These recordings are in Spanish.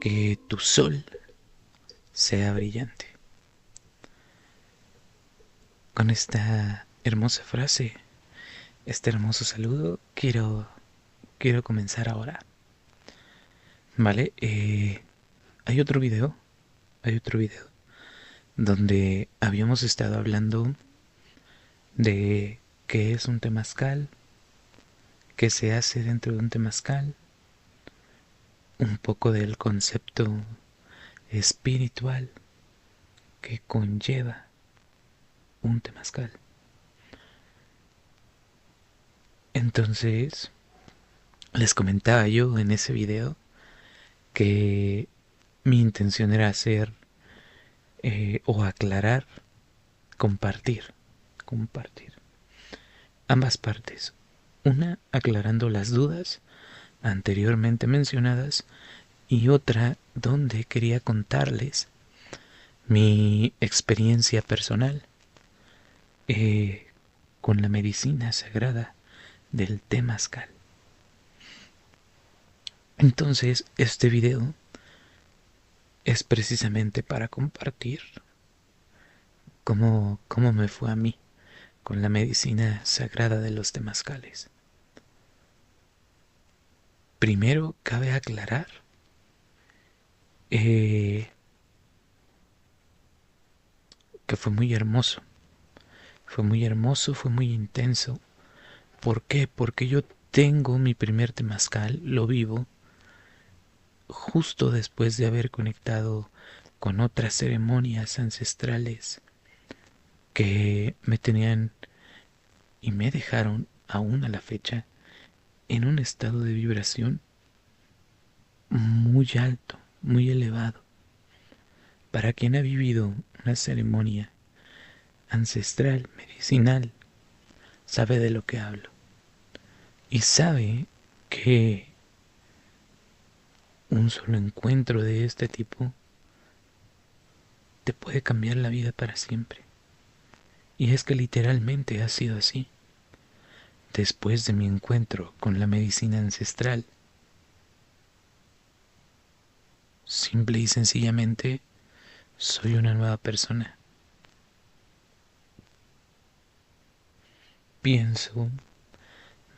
Que tu sol sea brillante. Con esta hermosa frase, este hermoso saludo, quiero comenzar ahora. ¿Vale? Hay otro video, donde habíamos estado hablando de qué es un temazcal, qué se hace dentro de un temazcal, un poco del concepto espiritual que conlleva un temazcal. Entonces, les comentaba yo en ese video que mi intención era hacer o aclarar, compartir ambas partes. Una aclarando las dudas anteriormente mencionadas y otra donde quería contarles mi experiencia personal eh, con la medicina sagrada del temazcal. Entonces, este video es precisamente para compartir cómo me fue a mí con la medicina sagrada de los temazcales. Primero, cabe aclarar eh, que fue muy intenso. ¿Por qué? Porque yo tengo mi primer temazcal, lo vivo, justo después de haber conectado con otras ceremonias ancestrales que me tenían y me dejaron aún a la fecha en un estado de vibración muy alto, muy elevado. Para quien ha vivido una ceremonia ancestral, medicinal, sabe de lo que hablo. Y sabe que un solo encuentro de este tipo te puede cambiar la vida para siempre. Y es que literalmente ha sido así. Después de mi encuentro con la medicina ancestral, simple y sencillamente soy una nueva persona. Pienso,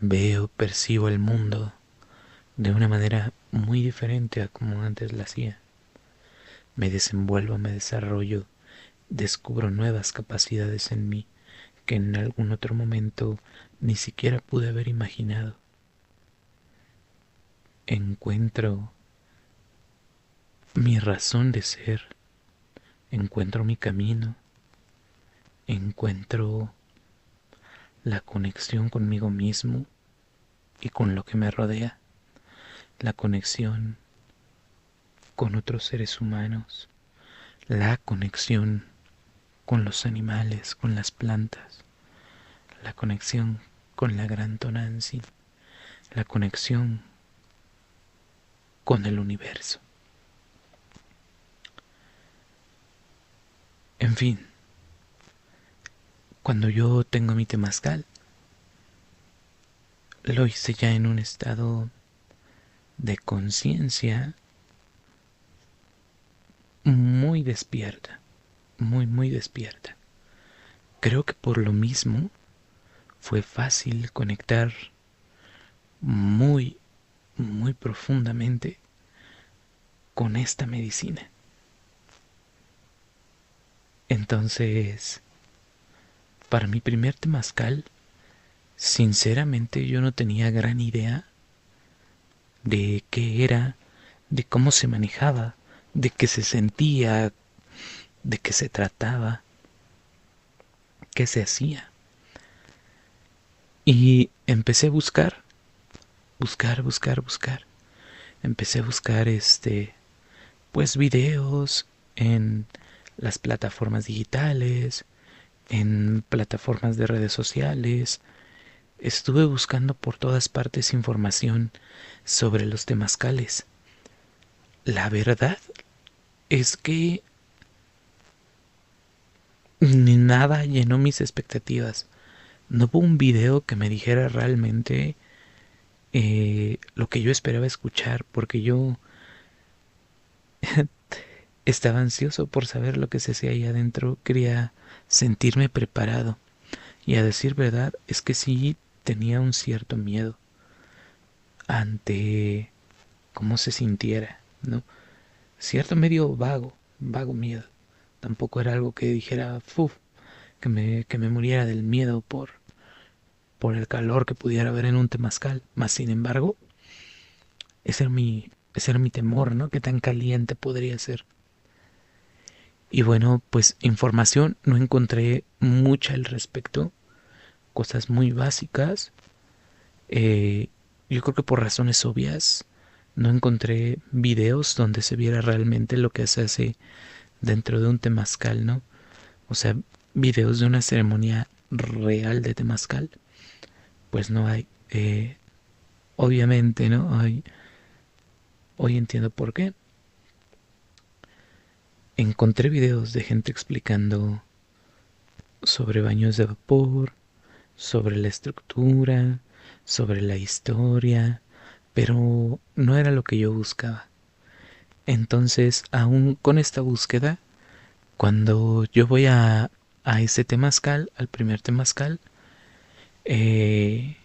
veo, percibo el mundo de una manera muy diferente a como antes la hacía. Me desenvuelvo, me desarrollo, descubro nuevas capacidades en mí que en algún otro momento ni siquiera pude haber imaginado. Encuentro mi razón de ser, encuentro mi camino, encuentro la conexión conmigo mismo y con lo que me rodea, la conexión con otros seres humanos, la conexión con los animales, con las plantas, la conexión con la gran Tonantzin, la conexión con el universo. En fin, cuando yo tengo mi temazcal, lo hice ya en un estado de conciencia muy despierta, muy despierta. Creo que por lo mismo fue fácil conectar muy, muy profundamente con esta medicina. Entonces, para mi primer temazcal, sinceramente yo no tenía gran idea de qué era, de cómo se manejaba, de qué se sentía, de qué se trataba, qué se hacía. Y empecé a buscar. Empecé a buscar pues videos en las plataformas digitales, en plataformas de redes sociales. Estuve buscando por todas partes información sobre los temazcales. La verdad es que ni nada llenó mis expectativas. No hubo un video que me dijera realmente lo que yo esperaba escuchar, porque yo Estaba ansioso por saber lo que se hacía ahí adentro, quería sentirme preparado. Y a decir verdad, es que sí tenía un cierto miedo ante cómo se sintiera, ¿no? Cierto medio vago miedo. Tampoco era algo que dijera, "Uf", que me muriera del miedo por el calor que pudiera haber en un temazcal. Más sin embargo, ese era mi temor, ¿no? Qué tan caliente podría ser. Y bueno, pues información no encontré mucha al respecto, cosas muy básicas. Eh, yo creo que por razones obvias no encontré videos donde se viera realmente lo que se hace dentro de un temazcal, ¿no? O sea, videos de una ceremonia real de temazcal, pues no hay. Obviamente, ¿no? Hoy entiendo por qué. Encontré videos de gente explicando sobre baños de vapor, sobre la estructura, sobre la historia, pero no era lo que yo buscaba. Entonces, aún con esta búsqueda, cuando yo voy a ese temazcal, al primer temazcal, eh,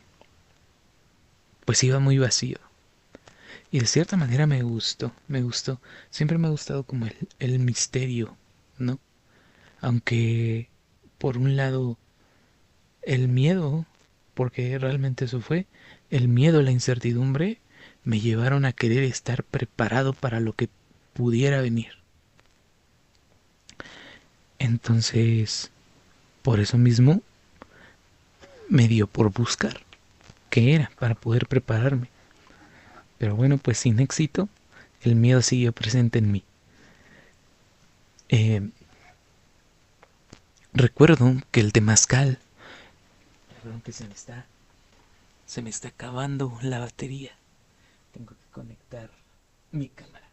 pues iba muy vacío. Y de cierta manera me gustó, me gustó. Siempre me ha gustado como el misterio, ¿no? Aunque, por un lado, el miedo, porque realmente eso fue, el miedo, la incertidumbre, me llevaron a querer estar preparado para lo que pudiera venir. Entonces, por eso mismo, me dio por buscar qué era para poder prepararme. Pero bueno, pues sin éxito, el miedo siguió presente en mí. Eh, recuerdo que el temazcal, perdón que se me está acabando la batería. Tengo que conectar mi cámara.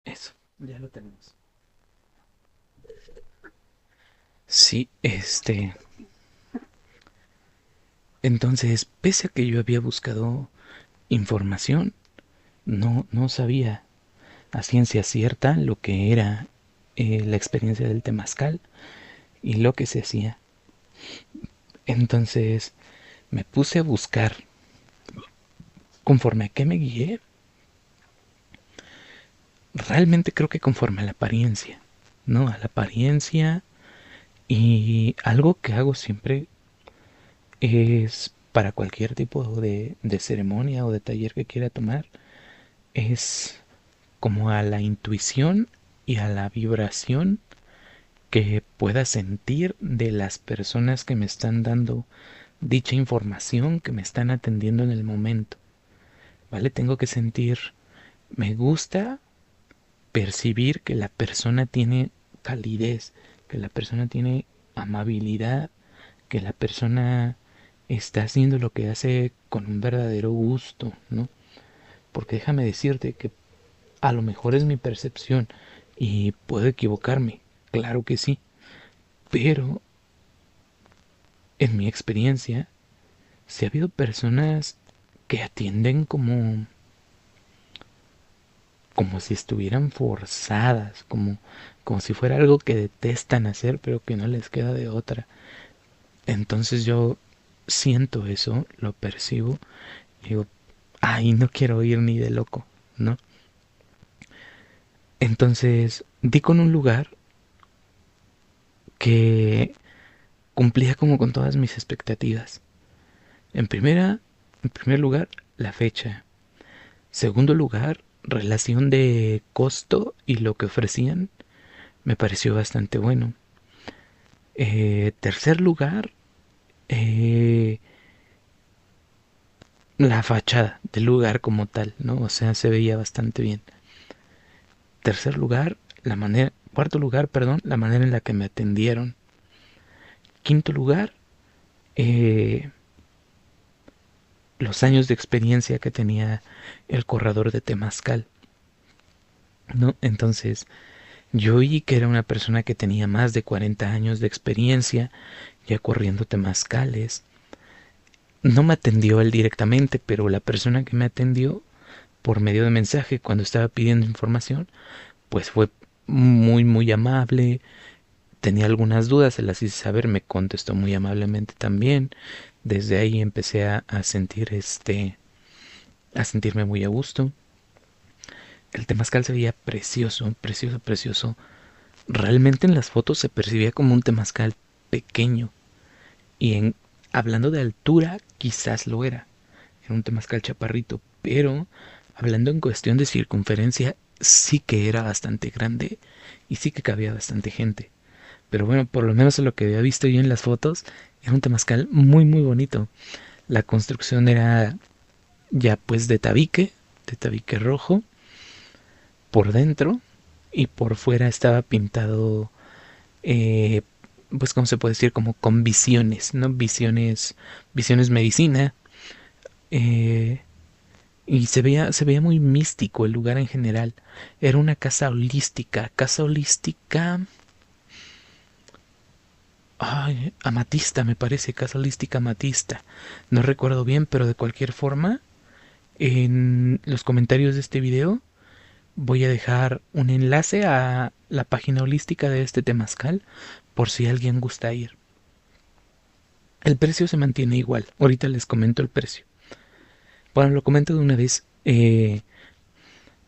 Eso, ya lo tenemos. Sí, entonces, pese a que yo había buscado información, no sabía a ciencia cierta lo que era la experiencia del temazcal y lo que se hacía. Entonces, me puse a buscar conforme a qué me guié. Realmente creo que conforme a la apariencia, ¿no? A la apariencia. Y algo que hago siempre es para cualquier tipo de ceremonia o de taller que quiera tomar, es como a la intuición y a la vibración que pueda sentir de las personas que me están dando dicha información, que me están atendiendo en el momento. ¿Vale? Tengo que sentir, me gusta percibir que la persona tiene calidez, que la persona tiene amabilidad, que la persona está haciendo lo que hace con un verdadero gusto, ¿no? Porque déjame decirte que a lo mejor es mi percepción y puedo equivocarme, claro que sí, pero en mi experiencia, si ha habido personas que atienden como si estuvieran forzadas, como si fuera algo que detestan hacer, pero que no les queda de otra. Entonces yo siento eso, lo percibo, y digo, ay, no quiero ir ni de loco, ¿no? Entonces di con un lugar que cumplía como con todas mis expectativas. En primer lugar, la fecha. Segundo lugar, relación de costo y lo que ofrecían me pareció bastante bueno. Tercer lugar, eh, la fachada del lugar como tal, ¿no? O sea, se veía bastante bien. Tercer lugar, cuarto lugar, perdón, la manera en la que me atendieron. Quinto lugar, eh, los años de experiencia que tenía el corredor de Temazcal, ¿no? Entonces, Yo vi que era una persona que tenía más de 40 años de experiencia ya corriendo temazcales. No me atendió él directamente, pero la persona que me atendió por medio de mensaje cuando estaba pidiendo información, pues fue muy amable. Tenía algunas dudas, se las hice saber, me contestó muy amablemente también. Desde ahí empecé a sentir a sentirme muy a gusto. El temazcal se veía precioso, precioso, precioso. Realmente en las fotos se percibía como un temazcal pequeño. Y hablando de altura, quizás lo era. Era un temazcal chaparrito. Pero hablando en cuestión de circunferencia, sí que era bastante grande y sí que cabía bastante gente. Pero bueno, por lo menos lo que había visto yo en las fotos, era un temazcal muy bonito. La construcción era ya pues de tabique rojo, por dentro, y por fuera estaba pintado, eh, pues como se puede decir, como con visiones, ¿no? Visiones medicina, eh, y se veía muy místico el lugar en general. Era una casa holística, ay, amatista me parece, casa holística amatista. No recuerdo bien, pero de cualquier forma, en los comentarios de este video voy a dejar un enlace a la página holística de este temazcal por si alguien gusta ir. El precio se mantiene igual. Ahorita les comento el precio. Bueno, lo comento de una vez.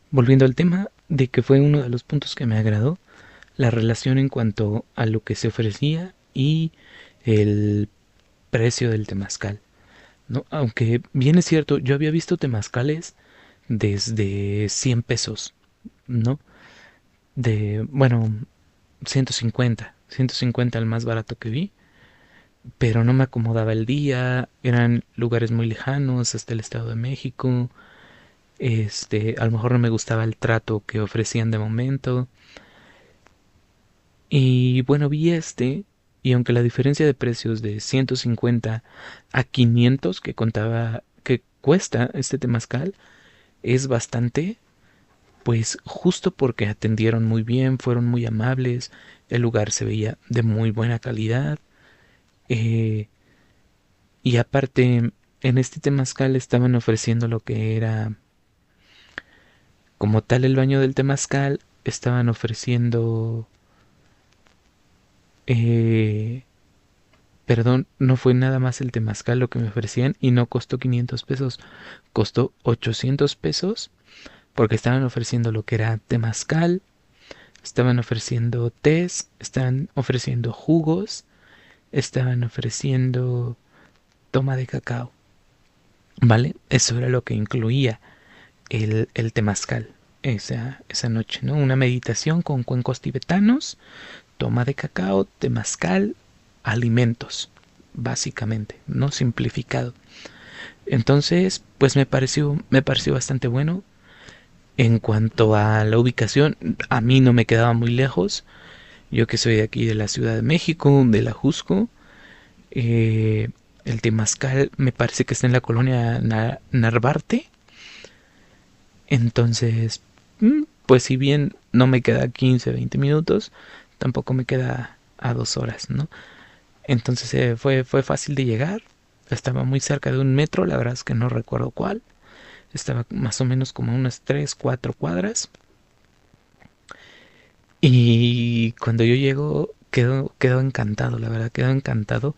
Volviendo al tema de que fue uno de los puntos que me agradó, la relación en cuanto a lo que se ofrecía y el precio del temazcal. ¿No? Aunque bien es cierto, yo había visto temazcales desde 100 pesos, ¿no? Bueno, 150 el más barato que vi, pero no me acomodaba el día, eran lugares muy lejanos, hasta el Estado de México, a lo mejor no me gustaba el trato que ofrecían de momento, y bueno, vi y aunque la diferencia de precios de 150 a 500 que cuesta este temazcal es bastante, pues justo porque atendieron muy bien, fueron muy amables, el lugar se veía de muy buena calidad. eh, y aparte, en este temazcal estaban ofreciendo lo que era como tal el baño del temazcal, estaban ofreciendo, eh, perdón, no fue nada más el temazcal lo que me ofrecían y no costó 500 pesos, costó 800 pesos porque estaban ofreciendo lo que era temazcal, estaban ofreciendo tés, estaban ofreciendo jugos, estaban ofreciendo toma de cacao, ¿vale? Eso era lo que incluía el temazcal esa noche, ¿no? Una meditación con cuencos tibetanos, toma de cacao, temazcal, alimentos, básicamente, ¿no? Simplificado. Entonces, pues me pareció bastante bueno. En cuanto a la ubicación, a mí no me quedaba muy lejos. Yo que soy de aquí de la Ciudad de México, de la Jusco, eh, el temazcal me parece que está en la colonia Narvarte. Entonces, pues si bien no me queda 15, 20 minutos, tampoco me queda a 2 horas, ¿no? Entonces fue fácil de llegar. Estaba muy cerca de un metro, la verdad es que no recuerdo cuál. Estaba más o menos como a unas 3 4 cuadras. Y cuando yo llego, quedo encantado, la verdad, quedo encantado.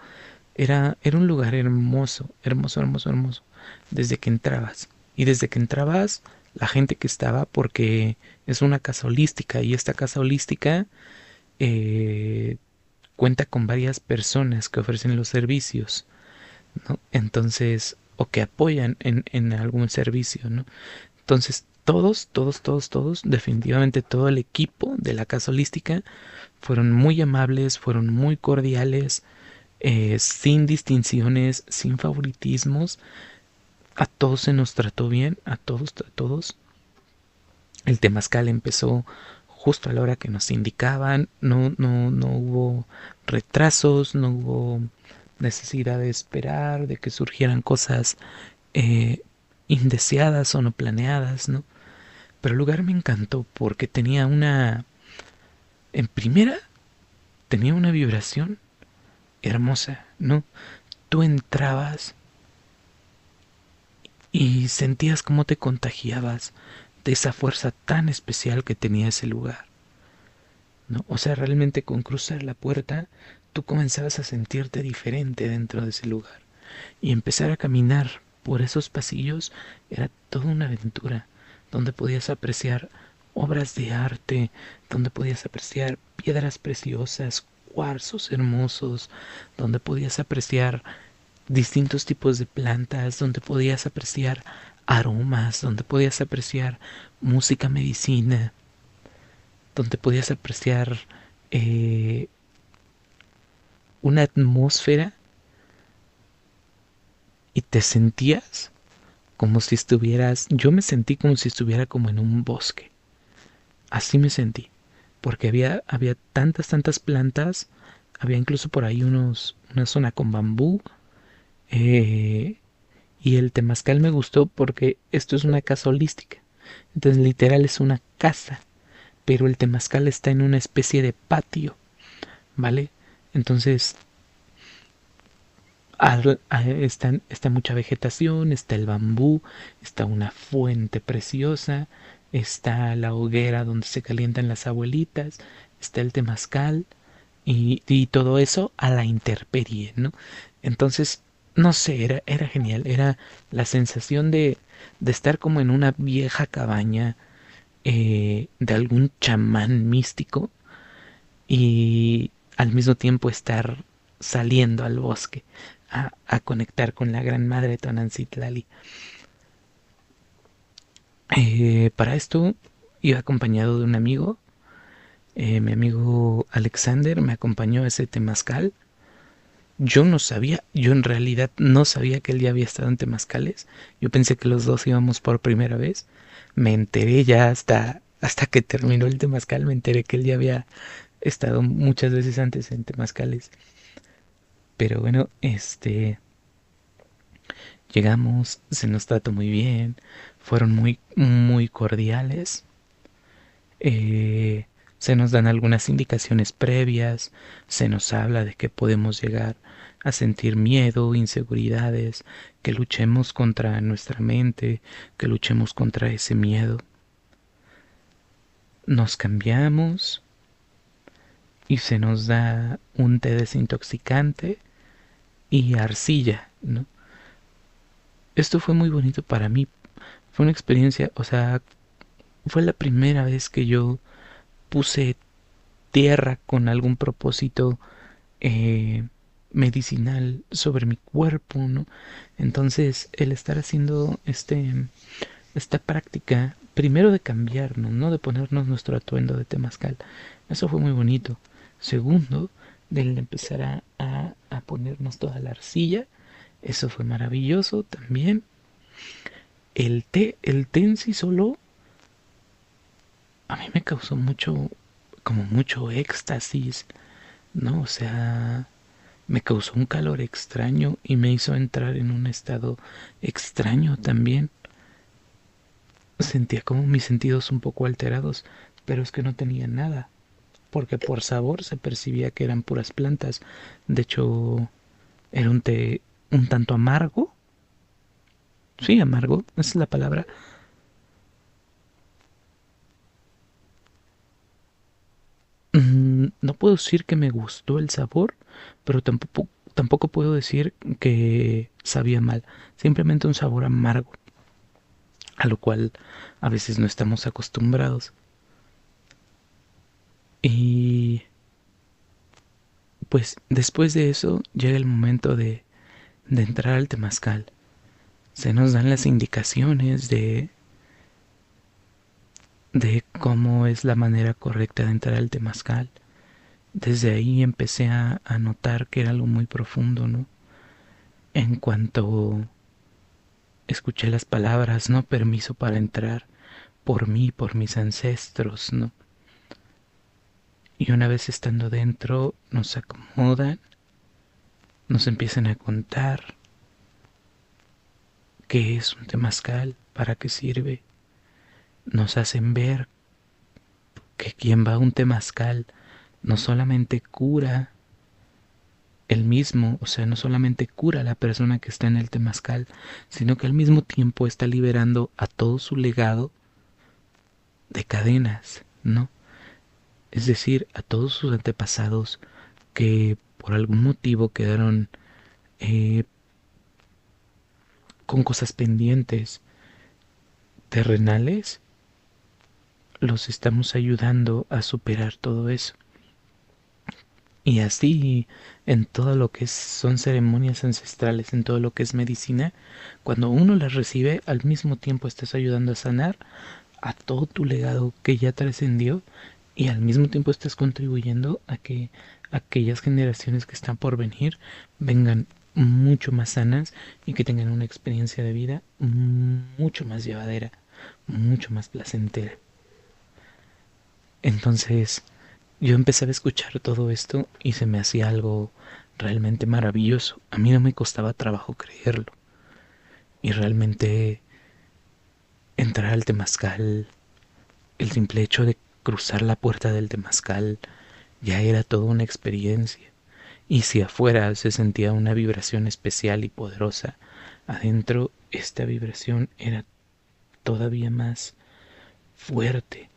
Era un lugar hermoso, hermoso, hermoso, hermoso. Desde que entrabas. Y desde que entrabas, la gente que estaba, porque es una casa holística. Y esta casa holística eh, cuenta con varias personas que ofrecen los servicios, ¿no? Entonces, o que apoyan en algún servicio, ¿no? Entonces, todos, definitivamente todo el equipo de la casa holística fueron muy amables, fueron muy cordiales, sin distinciones, sin favoritismos. A todos se nos trató bien, a todos, a todos. El temazcal empezó justo a la hora que nos indicaban, no hubo retrasos, no hubo necesidad de esperar, de que surgieran cosas eh, indeseadas o no planeadas, ¿no? Pero el lugar me encantó porque tenía En primera, tenía una vibración hermosa, ¿no? Tú entrabas y sentías cómo te contagiabas de esa fuerza tan especial que tenía ese lugar, ¿no? O sea, realmente con cruzar la puerta, tú comenzabas a sentirte diferente dentro de ese lugar. Y empezar a caminar por esos pasillos era toda una aventura, donde podías apreciar obras de arte, donde podías apreciar piedras preciosas, cuarzos hermosos, donde podías apreciar distintos tipos de plantas, donde podías apreciar aromas, donde podías apreciar música medicina, donde podías apreciar eh, una atmósfera y te sentías como si estuvieras, yo me sentí como si estuviera como en un bosque, así me sentí, porque había tantas plantas, había incluso por ahí una zona con bambú, eh, y el temazcal me gustó porque esto es una casa holística, entonces literal es una casa, pero el temazcal está en una especie de patio, ¿vale? Entonces está mucha vegetación, está el bambú, está una fuente preciosa, está la hoguera donde se calientan las abuelitas, está el temazcal y todo eso a la intemperie, ¿no? Entonces, no sé, era genial, era la sensación de estar como en una vieja cabaña de algún chamán místico y al mismo tiempo estar saliendo al bosque a conectar con la gran madre Tonancintlali. Para esto iba acompañado de un amigo, mi amigo Alexander me acompañó a ese temazcal. Yo no sabía, yo en realidad no sabía que él ya había estado en temazcales. Yo pensé que los dos íbamos por primera vez. Me enteré ya hasta que terminó el temazcal, me enteré que él ya había estado muchas veces antes en temazcales. Pero bueno, llegamos, se nos trató muy bien, fueron muy cordiales. Se nos dan algunas indicaciones previas, se nos habla de que podemos llegar a sentir miedo, inseguridades, que luchemos contra nuestra mente, que luchemos contra ese miedo. Nos cambiamos y se nos da un té desintoxicante y arcilla, ¿no? Esto fue muy bonito para mí. Fue una experiencia, o sea, fue la primera vez que yo puse tierra con algún propósito eh, medicinal sobre mi cuerpo, ¿no? Entonces, el estar haciendo esta práctica, primero de cambiarnos, ¿no? De ponernos nuestro atuendo de temazcal, eso fue muy bonito. Segundo, del empezar a ponernos toda la arcilla, eso fue maravilloso también. El té en sí solo a mí me causó como mucho éxtasis, ¿no? O sea, me causó un calor extraño y me hizo entrar en un estado extraño también. Sentía como mis sentidos un poco alterados, pero es que no tenía nada, porque por sabor se percibía que eran puras plantas. De hecho, era un té un tanto amargo. Sí, amargo, esa es la palabra. No puedo decir que me gustó el sabor, pero tampoco puedo decir que sabía mal. Simplemente un sabor amargo, a lo cual a veces no estamos acostumbrados. Y pues después de eso llega el momento de entrar al temazcal. Se nos dan las indicaciones de cómo es la manera correcta de entrar al temazcal. Desde ahí empecé a notar que era algo muy profundo, ¿no? En cuanto escuché las palabras, ¿no? Permiso para entrar por mí, por mis ancestros, ¿no? Y una vez estando dentro, nos acomodan, nos empiezan a contar qué es un temazcal, para qué sirve, nos hacen ver que quien va a un temazcal no solamente cura el mismo, o sea, no solamente cura a la persona que está en el temazcal, sino que al mismo tiempo está liberando a todo su legado de cadenas, ¿no? Es decir, a todos sus antepasados que por algún motivo quedaron eh, con cosas pendientes terrenales, los estamos ayudando a superar todo eso. Y así en todo lo que son ceremonias ancestrales, en todo lo que es medicina, cuando uno las recibe, al mismo tiempo estás ayudando a sanar a todo tu legado que ya trascendió y al mismo tiempo estás contribuyendo a que aquellas generaciones que están por venir vengan mucho más sanas y que tengan una experiencia de vida mucho más llevadera, mucho más placentera. Entonces, yo empezaba a escuchar todo esto y se me hacía algo realmente maravilloso. A mí no me costaba trabajo creerlo. Y realmente entrar al temazcal, el simple hecho de cruzar la puerta del temazcal, ya era toda una experiencia. Y si afuera se sentía una vibración especial y poderosa, adentro esta vibración era todavía más fuerte,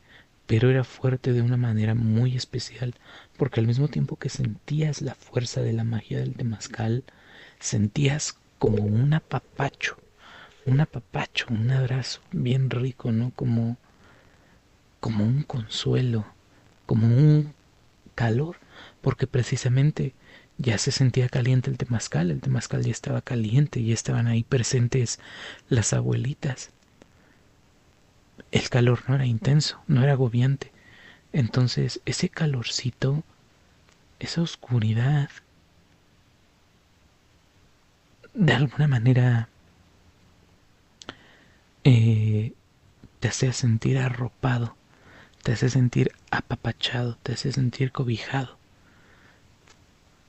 pero era fuerte de una manera muy especial, porque al mismo tiempo que sentías la fuerza de la magia del temazcal, sentías como un apapacho, un abrazo bien rico, ¿no? Como un consuelo, como un calor, porque precisamente ya se sentía caliente el temazcal ya estaba caliente, ya estaban ahí presentes las abuelitas. El calor no era intenso, no era agobiante. Entonces, ese calorcito, esa oscuridad, de alguna manera eh, te hace sentir arropado, te hace sentir apapachado, te hace sentir cobijado.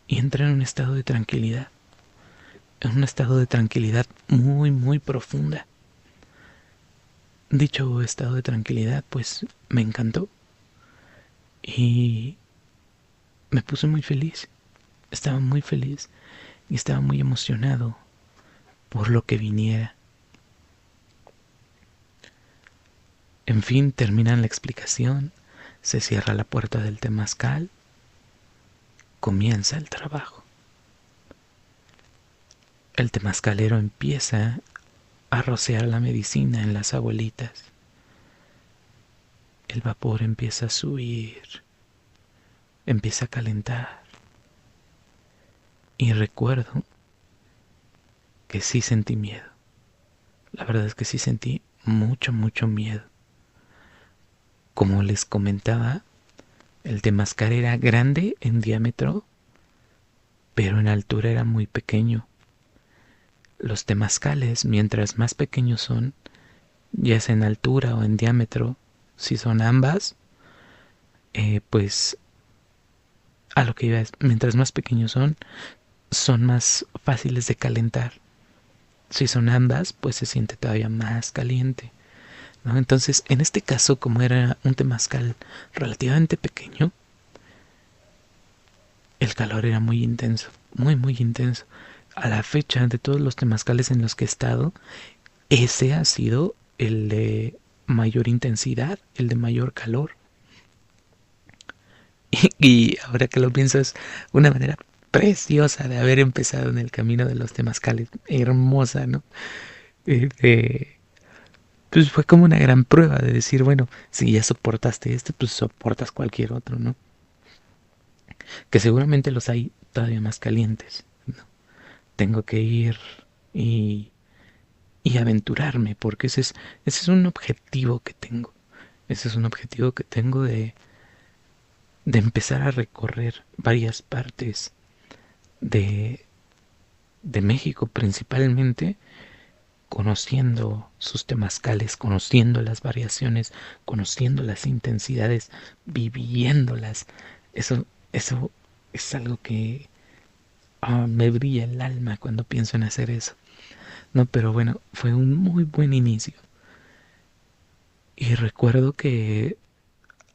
Y entra en un estado de tranquilidad, en un estado de tranquilidad muy, muy profunda. Dicho estado de tranquilidad, pues me encantó y me puse muy feliz. Estaba muy feliz y estaba muy emocionado por lo que viniera. En fin, terminan la explicación, se cierra la puerta del temazcal, comienza el trabajo. El temazcalero empieza a rociar la medicina en las abuelitas. El vapor empieza a subir, empieza a calentar. Y recuerdo que sí sentí miedo. La verdad es que sí sentí mucho, mucho miedo. Como les comentaba, el temazcal era grande en diámetro, pero en altura era muy pequeño. Los temazcales, mientras más pequeños son, ya sea en altura o en diámetro, si son ambas, pues a lo que iba es, mientras más pequeños son más fáciles de calentar. Si son ambas, pues se siente todavía más caliente, ¿no? Entonces, en este caso, como era un temazcal relativamente pequeño, el calor era muy intenso, muy, muy intenso. A la fecha de todos los temazcales en los que he estado, ese ha sido el de mayor intensidad, el de mayor calor. Y ahora que lo pienso es una manera preciosa de haber empezado en el camino de los temazcales. Hermosa, ¿no? De, pues fue como una gran prueba de decir, bueno, si ya soportaste este, pues soportas cualquier otro, ¿no? Que seguramente los hay todavía más calientes, ¿no? Tengo que ir y, y aventurarme, porque ese es un objetivo que tengo. Ese es un objetivo que tengo de empezar a recorrer varias partes de, de México, principalmente conociendo sus temazcales, conociendo las variaciones, conociendo las intensidades, viviéndolas. Eso es algo que me brilla el alma cuando pienso en hacer eso. No, pero bueno, fue un muy buen inicio. Y recuerdo que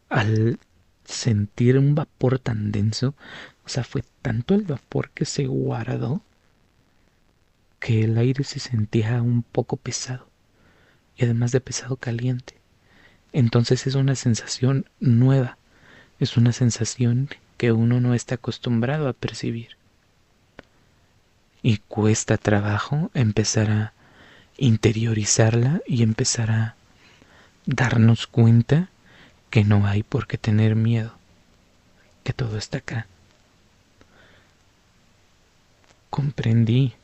al sentir un vapor tan denso. O sea, fue tanto el vapor que se guardó que el aire se sentía un poco pesado. Y además de pesado, caliente. Entonces es una sensación nueva. Es una sensación que uno no está acostumbrado a percibir. Y cuesta trabajo empezar a interiorizarla y empezar a darnos cuenta que no hay por qué tener miedo, que todo está acá. Comprendí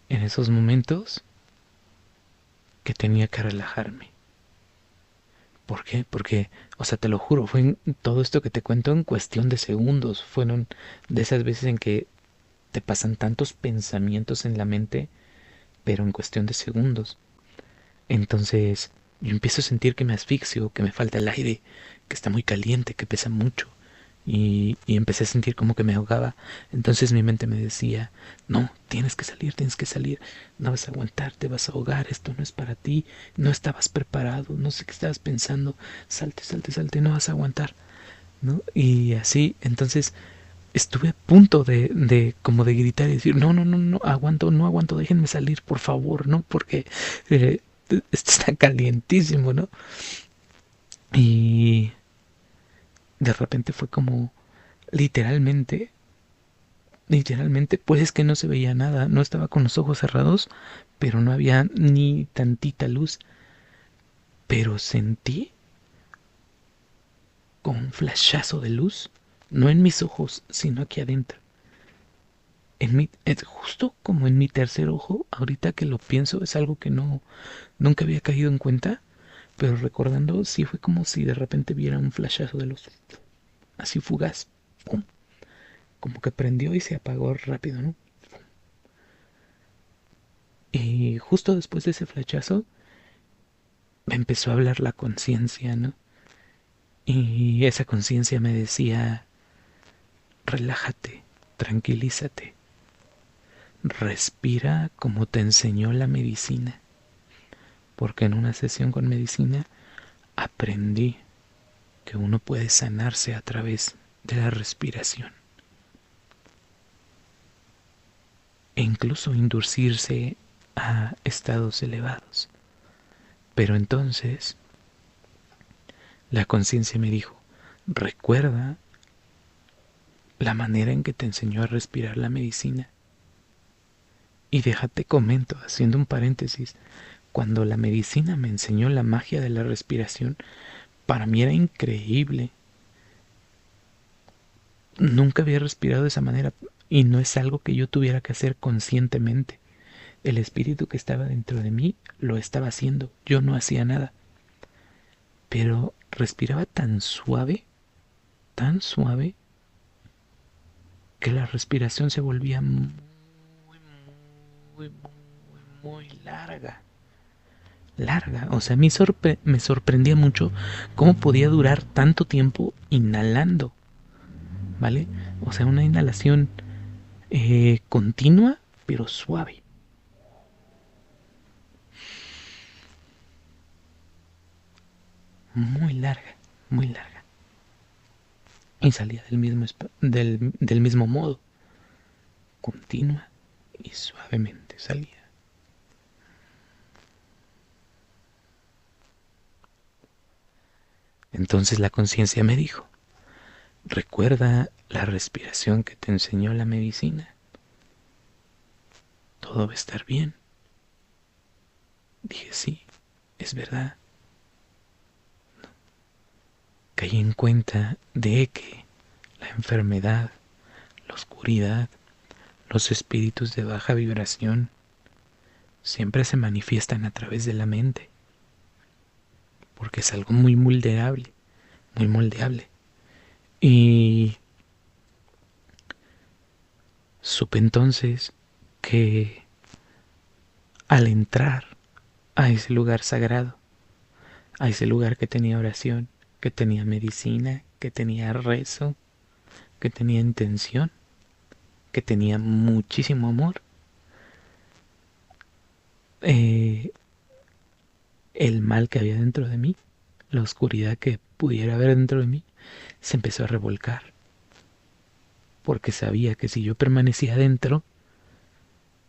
en esos momentos que tenía que relajarme. ¿Por qué? Porque, o sea, te lo juro, todo esto que te cuento en cuestión de segundos. Fueron de esas veces en que te pasan tantos pensamientos en la mente, pero en cuestión de segundos. Entonces, yo empiezo a sentir que me asfixio, que me falta el aire, que está muy caliente, que pesa mucho. Y empecé a sentir como que me ahogaba. Entonces mi mente me decía, no, tienes que salir, no vas a aguantar, te vas a ahogar, esto no es para ti, no estabas preparado, no sé qué estabas pensando, salte, salte, salte, no vas a aguantar, ¿no? Y así, entonces estuve a punto de como de gritar y decir, no, no, no, no, aguanto, no aguanto, déjenme salir, por favor, ¿no? Porque eh, esto está calientísimo, ¿no? Y de repente fue como, literalmente, literalmente, pues es que no se veía nada, no estaba con los ojos cerrados, pero no había ni tantita luz, pero sentí como un flashazo de luz, no en mis ojos, sino aquí adentro. Justo como en mi tercer ojo, ahorita que lo pienso, es algo que nunca había caído en cuenta, pero recordando, sí fue como si de repente viera un flashazo de luz, así fugaz, ¡pum! Como que prendió y se apagó rápido, ¿no? Y justo después de ese flachazo, me empezó a hablar la conciencia, ¿no? Y esa conciencia me decía, relájate, tranquilízate, respira como te enseñó la medicina, porque en una sesión con medicina aprendí que uno puede sanarse a través de la respiración e incluso inducirse a estados elevados. Pero entonces la conciencia me dijo, recuerda la manera en que te enseñó a respirar la medicina. Y déjate comento, haciendo un paréntesis, cuando la medicina me enseñó la magia de la respiración, para mí era increíble. Nunca había respirado de esa manera y no es algo que yo tuviera que hacer conscientemente. El espíritu que estaba dentro de mí lo estaba haciendo, yo no hacía nada. Pero respiraba tan suave, que la respiración se volvía muy, muy, muy, muy larga. Larga. O sea, me sorprendía mucho cómo podía durar tanto tiempo inhalando, ¿vale? O sea, una inhalación continua, pero suave. Muy larga, muy larga. Y salía del mismo modo, continua y suavemente salía. Entonces la conciencia me dijo, recuerda la respiración que te enseñó la medicina. Todo va a estar bien. Dije, sí, es verdad. Caí en cuenta de que la enfermedad, la oscuridad, los espíritus de baja vibración siempre se manifiestan a través de la mente, porque es algo muy moldeable, muy moldeable. Y supe entonces que al entrar a ese lugar sagrado, a ese lugar que tenía oración, que tenía medicina, que tenía rezo, que tenía intención, que tenía muchísimo amor, eh, el mal que había dentro de mí la oscuridad que pudiera haber dentro de mí se empezó a revolcar, porque sabía que si yo permanecía dentro,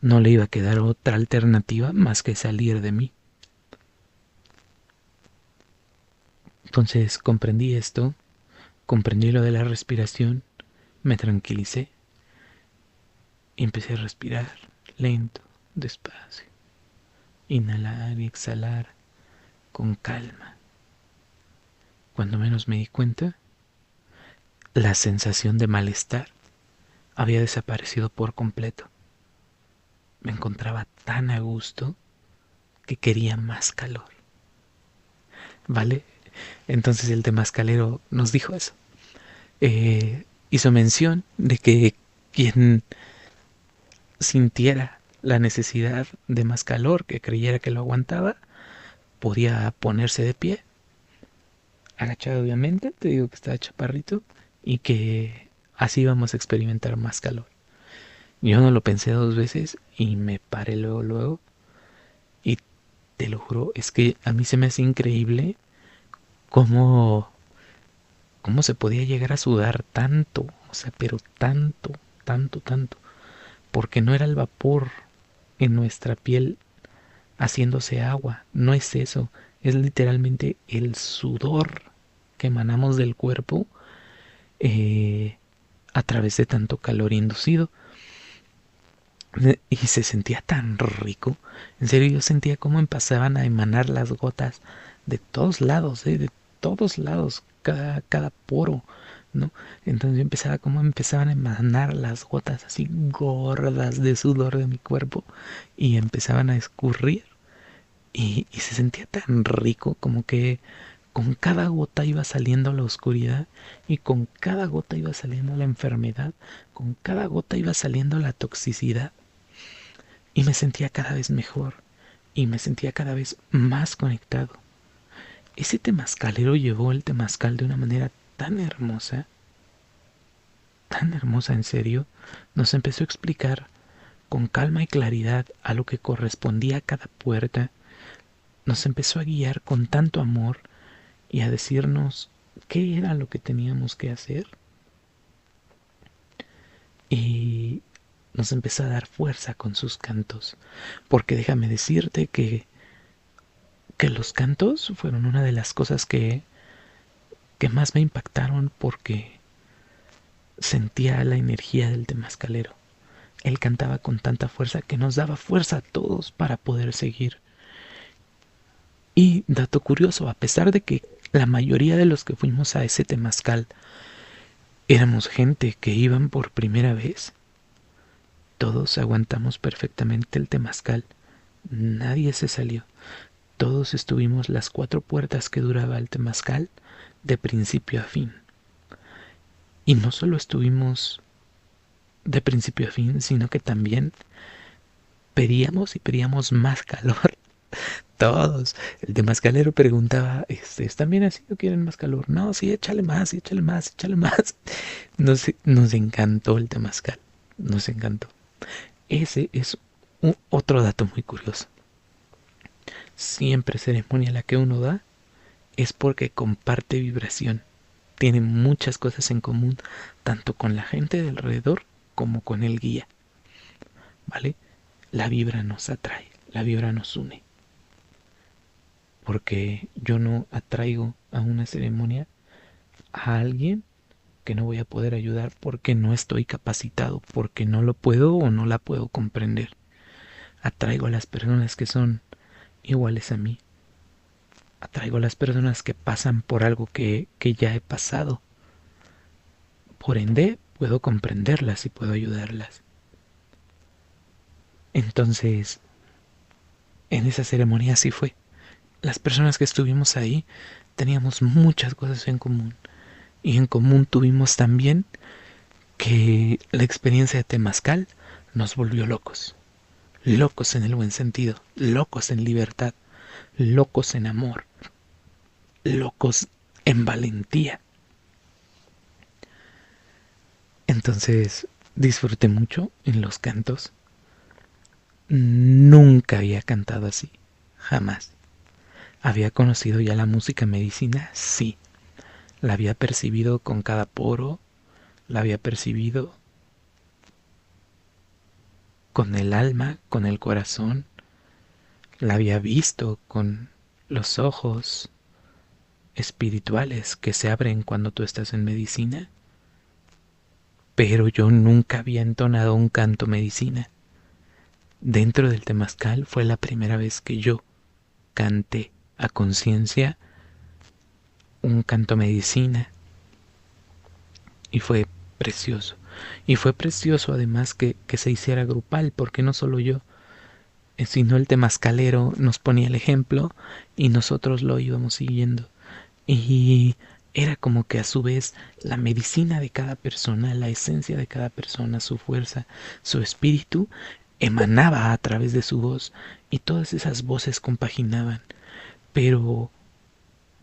no le iba a quedar otra alternativa más que salir de mí. Entonces comprendí esto, comprendí lo de la respiración, me tranquilicé y empecé a respirar lento, despacio, inhalar y exhalar con calma. Cuando menos me di cuenta, la sensación de malestar había desaparecido por completo. Me encontraba tan a gusto que quería más calor. ¿Vale? Entonces el temazcalero nos dijo eso. Hizo mención de que quien sintiera la necesidad de más calor, que creyera que lo aguantaba, podía ponerse de pie, agachado obviamente, te digo que estaba chaparrito, y que así íbamos a experimentar más calor. Yo no lo pensé dos veces y me paré luego, y te lo juro, es que a mí se me hace increíble cómo, cómo se podía llegar a sudar tanto, o sea, pero tanto, porque no era el vapor en nuestra piel haciéndose agua, no es eso, es literalmente el sudor que emanamos del cuerpo a través de tanto calor inducido. Y se sentía tan rico, en serio yo sentía cómo empezaban a emanar las gotas de todos lados, de todos lados, cada poro, ¿no? Entonces yo empezaba como empezaban a emanar las gotas así gordas de sudor de mi cuerpo y empezaban a escurrir y se sentía tan rico como que con cada gota iba saliendo la oscuridad y con cada gota iba saliendo la enfermedad, con cada gota iba saliendo la toxicidad. Y me sentía cada vez mejor y me sentía cada vez más conectado. Ese temazcalero llevó el temazcal de una manera tan hermosa en serio, nos empezó a explicar con calma y claridad a lo que correspondía a cada puerta, nos empezó a guiar con tanto amor y a decirnos qué era lo que teníamos que hacer. Y nos empezó a dar fuerza con sus cantos, porque déjame decirte que los cantos fueron una de las cosas que más me impactaron porque sentía la energía del temazcalero. Él cantaba con tanta fuerza que nos daba fuerza a todos para poder seguir. Y dato curioso, a pesar de que la mayoría de los que fuimos a ese temazcal éramos gente que iban por primera vez, todos aguantamos perfectamente el temazcal. Nadie se salió. Todos estuvimos las 4 puertas que duraba el temazcal de principio a fin. Y no solo estuvimos de principio a fin, sino que también pedíamos más calor. Todos. El temazcalero preguntaba, ¿están bien así o quieren más calor? No, sí, échale más, échale más, échale más. Nos encantó el temazcal. Nos encantó. Ese es otro dato muy curioso. Siempre ceremonia la que uno da es porque comparte vibración. Tiene muchas cosas en común, tanto con la gente de alrededor como con el guía. ¿Vale? La vibra nos atrae, la vibra nos une. Porque yo no atraigo a una ceremonia a alguien que no voy a poder ayudar porque no estoy capacitado, porque no lo puedo o no la puedo comprender. Atraigo a las personas que son iguales a mí. Atraigo a las personas que pasan por algo que ya he pasado. Por ende, puedo comprenderlas y puedo ayudarlas. Entonces, en esa ceremonia así fue. Las personas que estuvimos ahí teníamos muchas cosas en común. Y en común tuvimos también que la experiencia de temazcal nos volvió locos. Locos en el buen sentido, locos en libertad, locos en amor, locos en valentía. Entonces disfruté mucho en los cantos. Nunca había cantado así, jamás. ¿Había conocido ya la música medicina? Sí. La había percibido con cada poro, la había percibido con el alma, con el corazón, la había visto con los ojos espirituales que se abren cuando tú estás en medicina, pero yo nunca había entonado un canto medicina. Dentro del temazcal fue la primera vez que yo canté a conciencia un canto medicina y fue precioso. Y fue precioso además que se hiciera grupal, porque no solo yo, sino el temazcalero nos ponía el ejemplo y nosotros lo íbamos siguiendo. Y era como que a su vez la medicina de cada persona, la esencia de cada persona, su fuerza, su espíritu, emanaba a través de su voz y todas esas voces compaginaban. Pero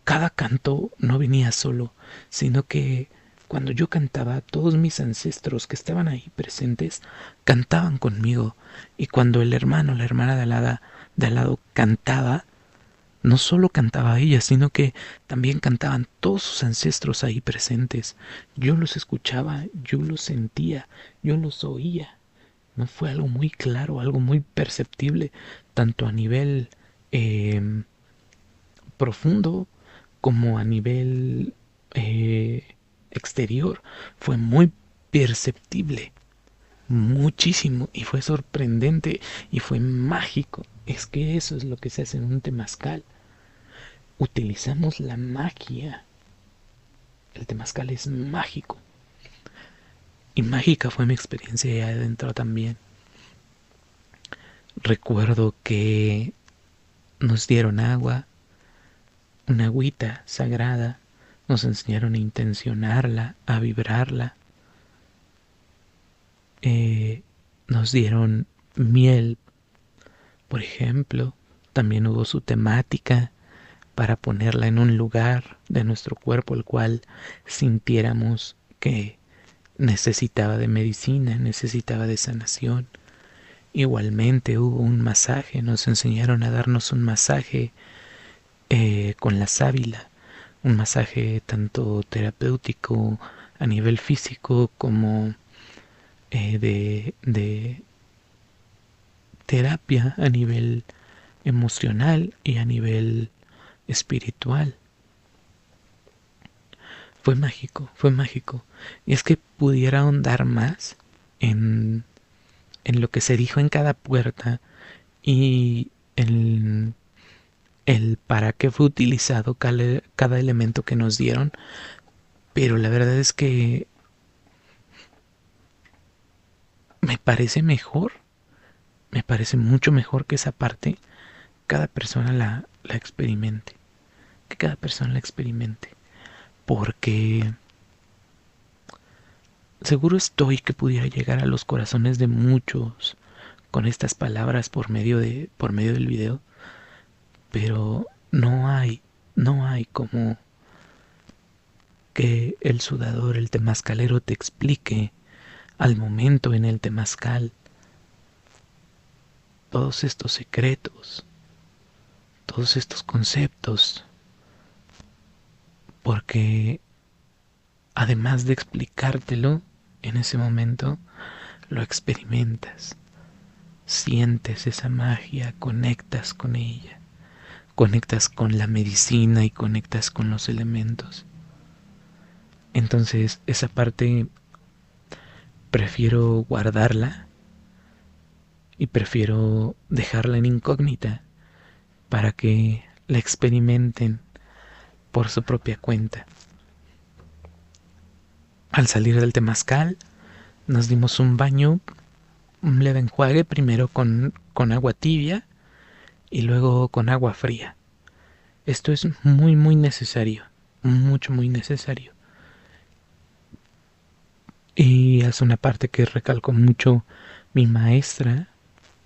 cada canto no venía solo, sino que cuando yo cantaba, todos mis ancestros que estaban ahí presentes cantaban conmigo. Y cuando el hermano, la hermana de al lado cantaba, no solo cantaba ella, sino que también cantaban todos sus ancestros ahí presentes. Yo los escuchaba, yo los sentía, yo los oía. No fue algo muy claro, algo muy perceptible, tanto a nivel profundo como a nivel exterior. Fue muy perceptible, muchísimo, y fue sorprendente y fue mágico. Es que eso es lo que se hace en un temazcal. Utilizamos la magia. El temazcal es mágico. Y mágica fue mi experiencia allá adentro también. Recuerdo que nos dieron agua, una agüita sagrada, nos enseñaron a intencionarla, a vibrarla. Nos dieron miel, por ejemplo. También hubo su temática para ponerla en un lugar de nuestro cuerpo el cual sintiéramos que necesitaba de medicina, necesitaba de sanación. Igualmente hubo un masaje, nos enseñaron a darnos un masaje con la sábila, un masaje tanto terapéutico a nivel físico como de terapia a nivel emocional y a nivel espiritual. Fue mágico, fue mágico. Y es que pudiera ahondar más en lo que se dijo en cada puerta y en el para qué fue utilizado cada elemento que nos dieron, pero la verdad es que me parece mejor, me parece mucho mejor que esa parte cada persona la experimente, que cada persona la experimente, porque seguro estoy que pudiera llegar a los corazones de muchos con estas palabras por medio del video, pero no hay como que el sudador, el temazcalero te explique al momento en el temazcal todos estos secretos, todos estos conceptos, porque además de explicártelo en ese momento, lo experimentas, sientes esa magia, conectas con ella, conectas con la medicina y conectas con los elementos. Entonces esa parte prefiero guardarla y prefiero dejarla en incógnita para que la experimenten por su propia cuenta. Al salir del temazcal nos dimos un baño, un leve enjuague, primero con agua tibia y luego con agua fría. Esto es muy muy necesario, mucho muy necesario. Y es una parte que recalcó mucho mi maestra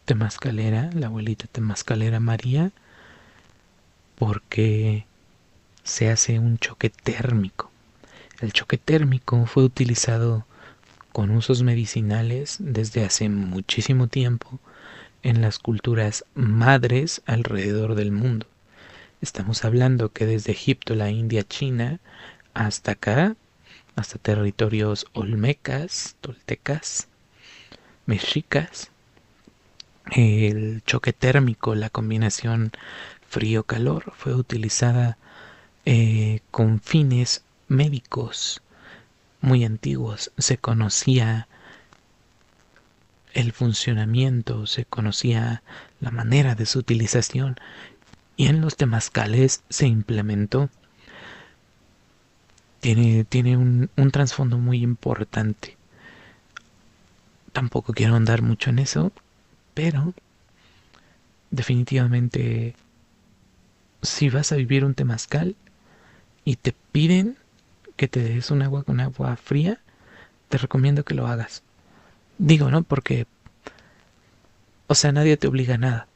temazcalera, la abuelita temazcalera María, porque se hace un choque térmico. El choque térmico fue utilizado con usos medicinales desde hace muchísimo tiempo en las culturas madres alrededor del mundo. Estamos hablando que desde Egipto, la India, China, hasta acá, hasta territorios olmecas, toltecas, mexicas, el choque térmico, la combinación frío-calor, fue utilizada con fines médicos muy antiguos. Se conocía el funcionamiento, se conocía la manera de su utilización y en los temazcales se implementó. Tiene un trasfondo muy importante. Tampoco quiero andar mucho en eso, pero definitivamente si vas a vivir un temazcal y te piden que te des un agua con agua fría, te recomiendo que lo hagas. Digo, ¿no? Porque, o sea, nadie te obliga a nada.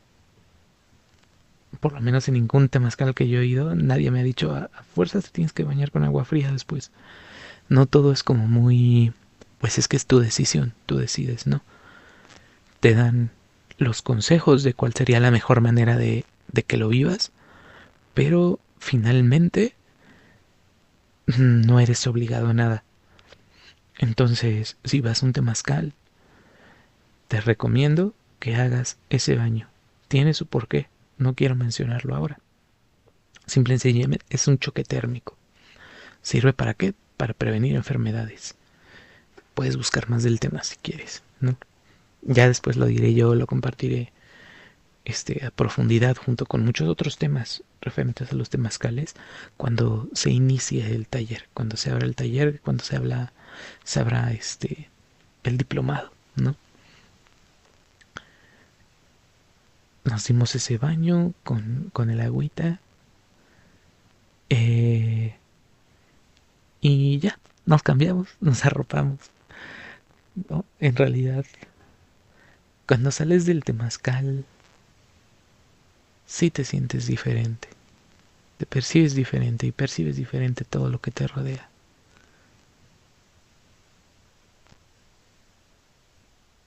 Por lo menos en ningún temazcal que yo he ido, nadie me ha dicho a fuerzas te tienes que bañar con agua fría después. No todo es como muy... Pues es que es tu decisión, tú decides, ¿no? Te dan los consejos de cuál sería la mejor manera de que lo vivas, pero finalmente no eres obligado a nada. Entonces, si vas a un temazcal, te recomiendo que hagas ese baño. Tiene su porqué, no quiero mencionarlo ahora. Simple y sencillamente es un choque térmico. ¿Sirve para qué? Para prevenir enfermedades. Puedes buscar más del tema si quieres, ¿no? Ya después lo diré yo, lo compartiré a profundidad junto con muchos otros temas referentes a los temazcales cuando se inicie el taller, cuando se abra el taller, cuando se abra el diplomado, ¿no? Nos dimos ese baño con el agüita y ya, nos cambiamos, nos arropamos, ¿no? En realidad, cuando sales del temazcal, sí te sientes diferente, te percibes diferente y percibes diferente todo lo que te rodea.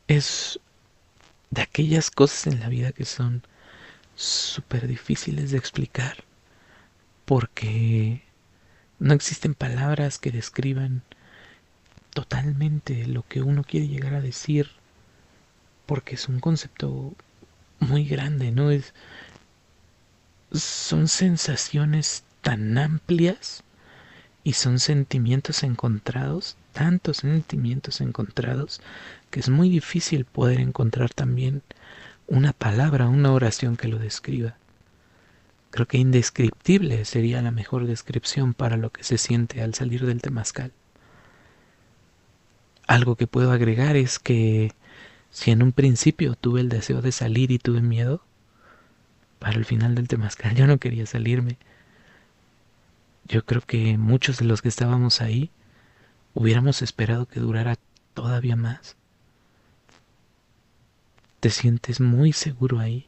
Es de aquellas cosas en la vida que son súper difíciles de explicar porque no existen palabras que describan totalmente lo que uno quiere llegar a decir porque es un concepto muy grande, ¿no? Son sensaciones tan amplias y son sentimientos encontrados, tantos sentimientos encontrados, que es muy difícil poder encontrar también una palabra, una oración que lo describa. Creo que indescriptible sería la mejor descripción para lo que se siente al salir del temazcal. Algo que puedo agregar es que si en un principio tuve el deseo de salir y tuve miedo, para el final del temazcal yo no quería salirme. Yo creo que muchos de los que estábamos ahí hubiéramos esperado que durara todavía más. Te sientes muy seguro ahí,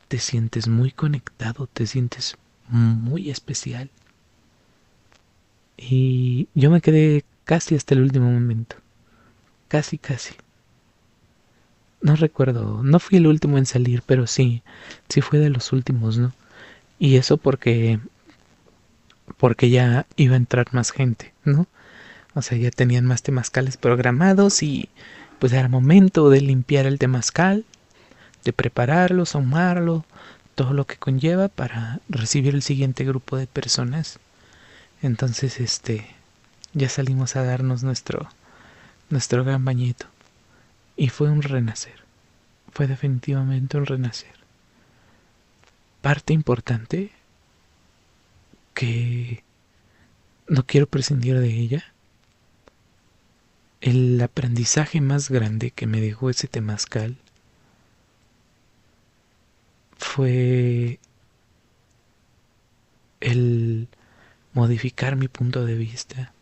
te sientes muy conectado, te sientes muy especial. Y yo me quedé casi hasta el último momento, casi, casi. No recuerdo, no fui el último en salir, pero sí fue de los últimos, ¿no? Y eso porque ya iba a entrar más gente, ¿no? O sea, ya tenían más temazcales programados y pues era momento de limpiar el temazcal, de prepararlo, ahumarlo, todo lo que conlleva para recibir el siguiente grupo de personas. Entonces, ya salimos a darnos nuestro gran bañito y fue un renacer. Fue definitivamente un renacer. Parte importante que no quiero prescindir de ella. El aprendizaje más grande que me dejó ese temazcal fue el modificar mi punto de vista,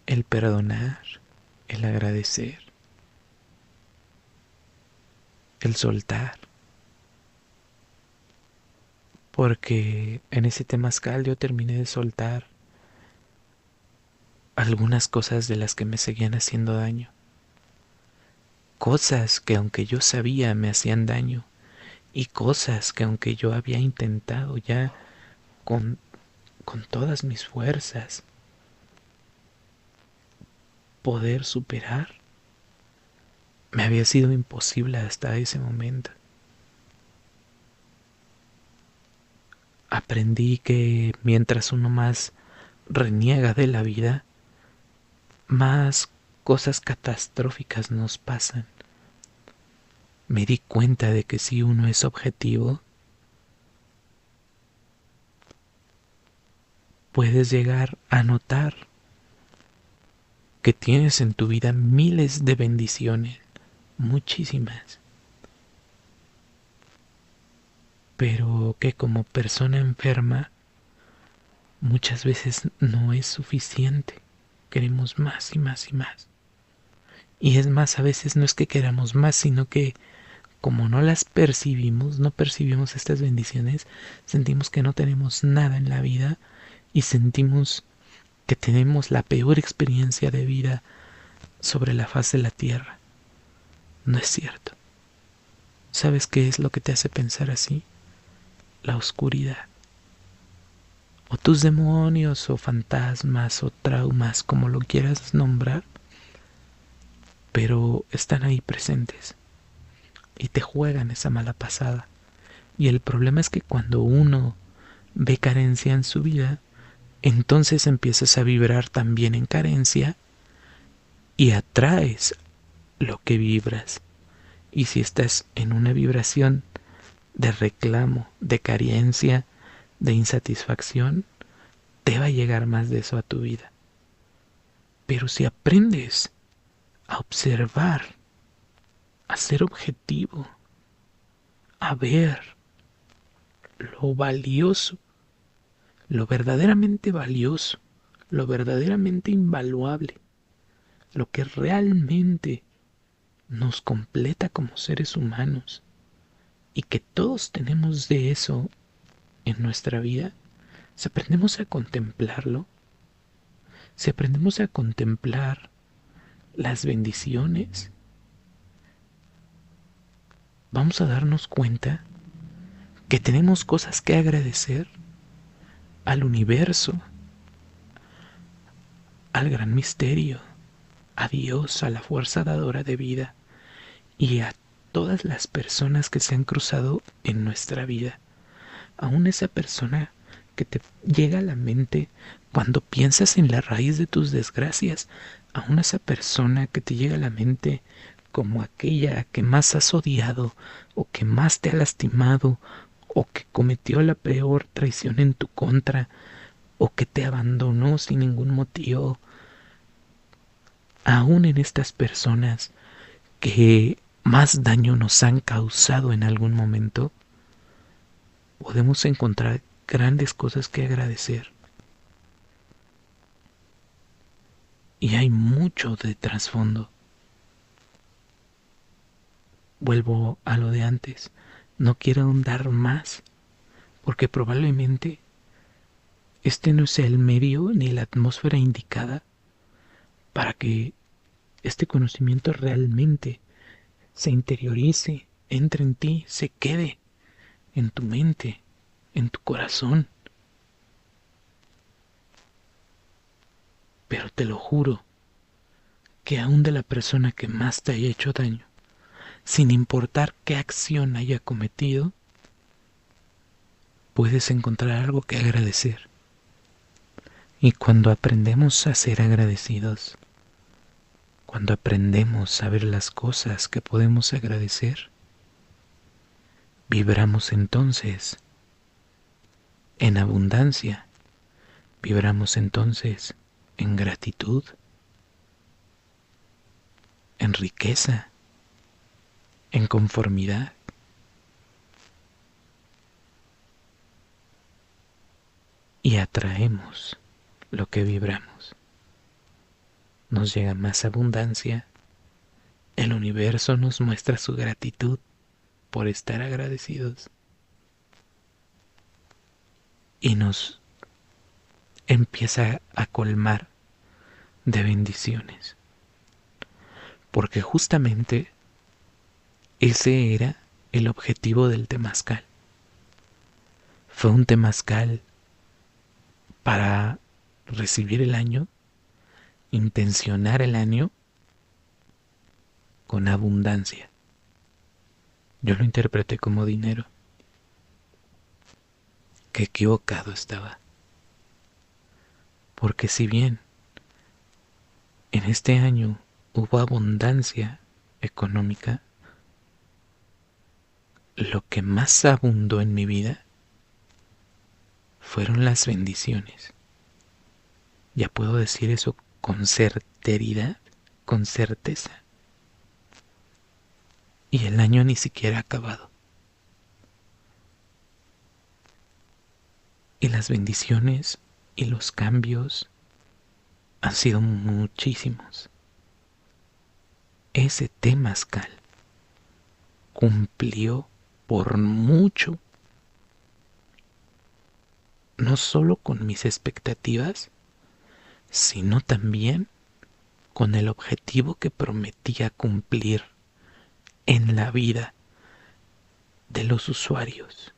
el perdonar, el agradecer, el soltar. Porque en ese temazcal yo terminé de soltar algunas cosas de las que me seguían haciendo daño. Cosas que aunque yo sabía me hacían daño y cosas que aunque yo había intentado ya con, con todas mis fuerzas poder superar, me había sido imposible hasta ese momento. Aprendí que mientras uno más reniega de la vida, más cosas catastróficas nos pasan. Me di cuenta de que si uno es objetivo, puedes llegar a notar que tienes en tu vida miles de bendiciones, muchísimas, pero que como persona enferma muchas veces no es suficiente. Queremos más y más y más. Y es más, a veces no es que queramos más, sino que como no las percibimos, no percibimos estas bendiciones, sentimos que no tenemos nada en la vida y sentimos que tenemos la peor experiencia de vida sobre la faz de la tierra. No es cierto. ¿Sabes qué es lo que te hace pensar así? La oscuridad. O tus demonios, o fantasmas, o traumas, como lo quieras nombrar, pero están ahí presentes y te juegan esa mala pasada. Y el problema es que cuando uno ve carencia en su vida, entonces empiezas a vibrar también en carencia y atraes lo que vibras. Y si estás en una vibración de reclamo, de carencia, de insatisfacción, te va a llegar más de eso a tu vida. Pero si aprendes a observar, a ser objetivo, a ver lo valioso, lo verdaderamente valioso, lo verdaderamente invaluable, lo que realmente nos completa como seres humanos y que todos tenemos de eso en nuestra vida, si aprendemos a contemplarlo, si aprendemos a contemplar las bendiciones, vamos a darnos cuenta que tenemos cosas que agradecer al universo, al gran misterio, a Dios, a la fuerza dadora de vida y a todas las personas que se han cruzado en nuestra vida. Aún esa persona que te llega a la mente cuando piensas en la raíz de tus desgracias, aún esa persona que te llega a la mente como aquella que más has odiado o que más te ha lastimado o que cometió la peor traición en tu contra o que te abandonó sin ningún motivo, aún en estas personas que más daño nos han causado en algún momento, podemos encontrar grandes cosas que agradecer. Y hay mucho de trasfondo. Vuelvo a lo de antes. No quiero ahondar más, porque probablemente este no sea el medio ni la atmósfera indicada para que este conocimiento realmente se interiorice, entre en ti, se quede en tu mente, en tu corazón. Pero te lo juro, que aún de la persona que más te haya hecho daño, sin importar qué acción haya cometido, puedes encontrar algo que agradecer. Y cuando aprendemos a ser agradecidos, cuando aprendemos a ver las cosas que podemos agradecer, vibramos entonces en abundancia, vibramos entonces en gratitud, en riqueza, en conformidad. Y atraemos lo que vibramos. Nos llega más abundancia, el universo nos muestra su gratitud por estar agradecidos y nos empieza a colmar de bendiciones. Porque justamente ese era el objetivo del temazcal. Fue un temazcal para recibir el año, intencionar el año con abundancia. Yo lo interpreté como dinero. Qué equivocado estaba. Porque si bien en este año hubo abundancia económica, lo que más abundó en mi vida fueron las bendiciones. Ya puedo decir eso con certeridad, con certeza. Y el año ni siquiera ha acabado. Y las bendiciones y los cambios han sido muchísimos. Ese temazcal cumplió por mucho, no solo con mis expectativas, sino también con el objetivo que prometía cumplir en la vida de los usuarios.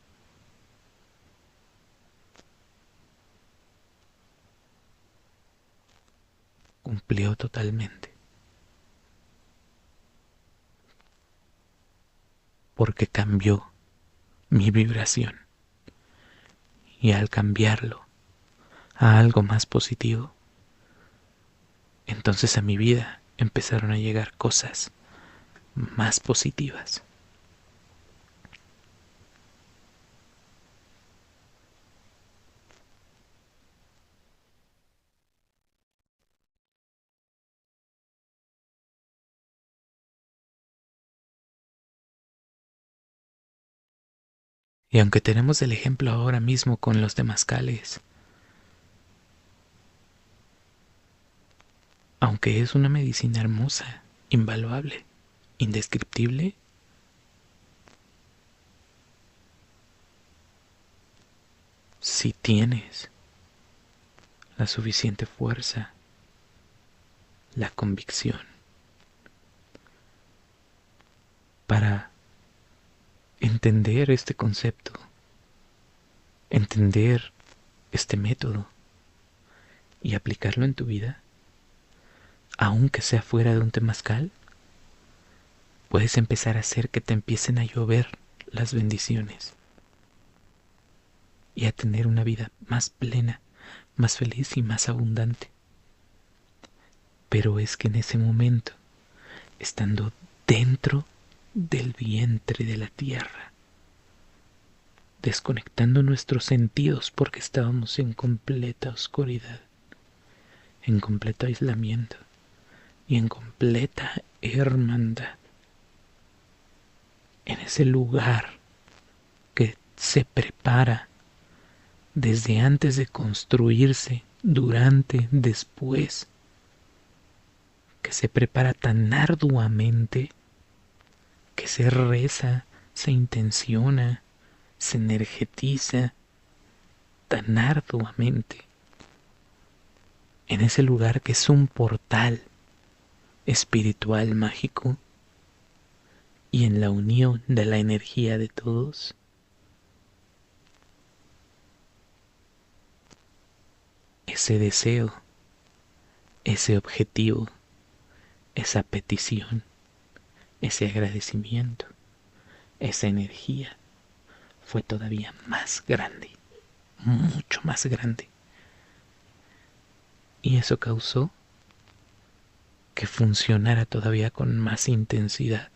Cumplió totalmente. Porque cambió mi vibración. Y al cambiarlo a algo más positivo, entonces a mi vida empezaron a llegar cosas más positivas. Y aunque tenemos el ejemplo ahora mismo con los temazcales, aunque es una medicina hermosa, invaluable, indescriptible, si tienes la suficiente fuerza, la convicción para entender este concepto, entender este método y aplicarlo en tu vida, aunque sea fuera de un temazcal, puedes empezar a hacer que te empiecen a llover las bendiciones y a tener una vida más plena, más feliz y más abundante. Pero es que en ese momento, estando dentro del vientre de la tierra, desconectando nuestros sentidos porque estábamos en completa oscuridad, en completo aislamiento y en completa hermandad, en ese lugar que se prepara desde antes de construirse, durante, después, que se prepara tan arduamente, que se reza, se intenciona, se energetiza tan arduamente, en ese lugar que es un portal espiritual mágico, y en la unión de la energía de todos, ese deseo, ese objetivo, esa petición, ese agradecimiento, esa energía fue todavía más grande, mucho más grande. Y eso causó que funcionara todavía con más intensidad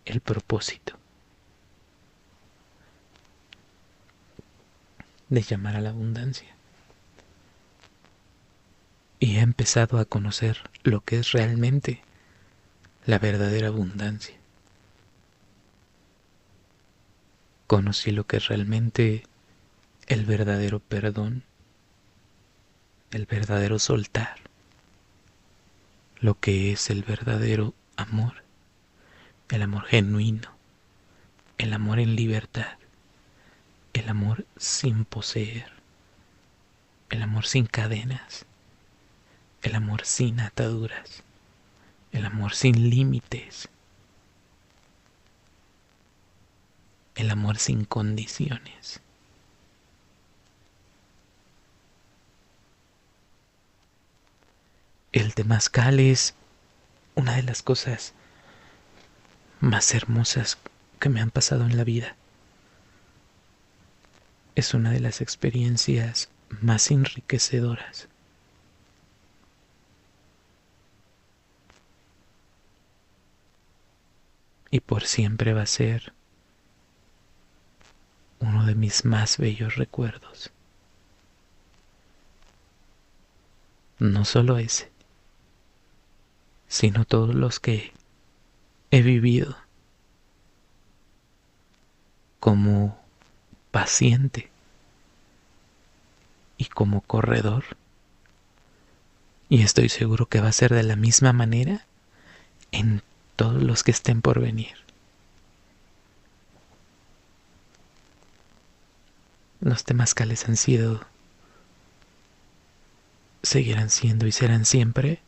el propósito de llamar a la abundancia. Y he empezado a conocer lo que es realmente la verdadera abundancia. Conocí lo que es realmente el verdadero perdón, el verdadero soltar, lo que es el verdadero amor, el amor genuino, el amor en libertad, el amor sin poseer, el amor sin cadenas, el amor sin ataduras, el amor sin límites. el amor sin condiciones. El temazcal es una de las cosas más hermosas que me han pasado en la vida. Es una de las experiencias más enriquecedoras. Y por siempre va a ser uno de mis más bellos recuerdos. No solo ese, sino todos los que he vivido como paciente y como corredor. Y estoy seguro que va a ser de la misma manera en todos los que estén por venir. Los temazcales han sido, seguirán siendo y serán siempre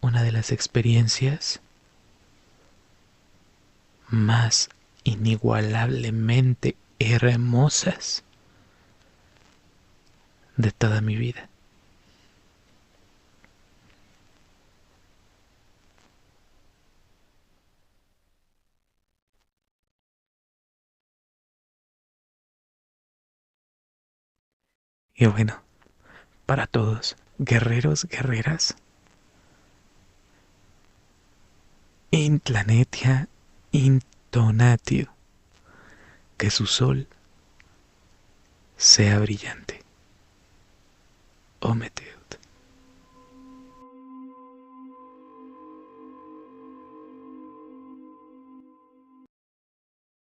una de las experiencias más inigualablemente hermosas de toda mi vida. Y bueno, para todos, guerreros, guerreras, Intlanetia intonatio, que su sol sea brillante. Ómete.